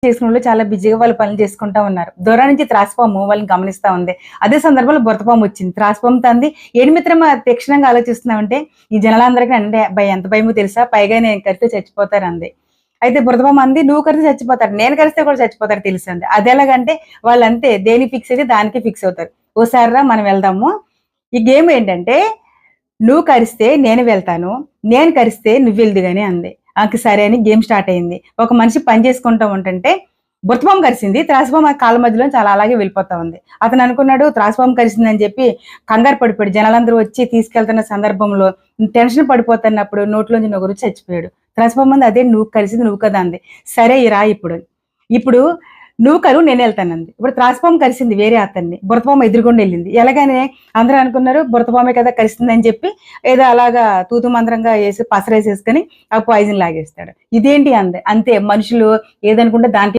చేసుకున్న వాళ్ళు చాలా బిజీగా వాళ్ళు పనులు చేసుకుంటా ఉన్నారు. దూరం నుంచి త్రాసుపాము వాళ్ళని గమనిస్తా ఉంది. అదే సందర్భంలో బురదపాము వచ్చింది. త్రాసుపాముతో అంది, "ఏంటి మిత్రమా తీక్షణంగా ఆలోచిస్తున్నావంటే, ఈ జనాలందరికీ అంటే అబ్బాయి ఎంత భయమో తెలుసా? పైగా నేను కరిస్తే చచ్చిపోతారు" అంది. అయితే బురదపాము అంది, "నువ్వు కరిస్తే చచ్చిపోతారు. నేను కరిస్తే కూడా చచ్చిపోతారు తెలుసు" అంది. అదెలాగంటే వాళ్ళంతే దేనికి ఫిక్స్ అయితే దానికే ఫిక్స్ అవుతారు. "ఓసారి రా మనం వెళ్దాము. ఈ గేమ్ ఏంటంటే నువ్వు కరిస్తే నేను వెళ్తాను. నేను కరిస్తే నువ్వెళ్దువు గాని" అంది. సరే అని గేమ్ స్టార్ట్ అయింది. ఒక మనిషి పని చేసుకుంటూ ఉంటుంటే బురదపాము కరిసింది. త్రాసుపాము ఆ కాళ్ళ మధ్యలోంచి అలాగే వెళ్ళిపోతా ఉంది. అతను అనుకున్నాడు త్రాసుపాము కరిసిందని చెప్పి కంగారు పడిపోయాడు. జనాలందరూ వచ్చి తీసుకెళ్తున్న సందర్భంలో టెన్షన్ పడిపోతున్నప్పుడు నోట్లోంచి నొగురు చచ్చిపోయాడు. త్రాసుపాము అంది, "అదే నువ్వు కరిసింది నువ్వు కదా" అంది. "సరే రా ఇప్పుడు. ఇప్పుడు నువ్వు కరువు నేనెళ్తానంది." ఇప్పుడు త్రాసుపాము కరిసింది వేరే అతన్ని. బురదపాము ఎదురుగుండా వెళ్ళింది. ఎలాగని అందరూ అనుకున్నారు బురదపామే కదా కరిసిందని చెప్పి ఏదో అలాగా తూతు మంత్రంగా వేసి పసరేసేసుకొని ఆ పాయిజన్ లాగేస్తాడు. ఇదేంటి అంది. అంతే మనుషులు ఏదనుకుంటే దానికి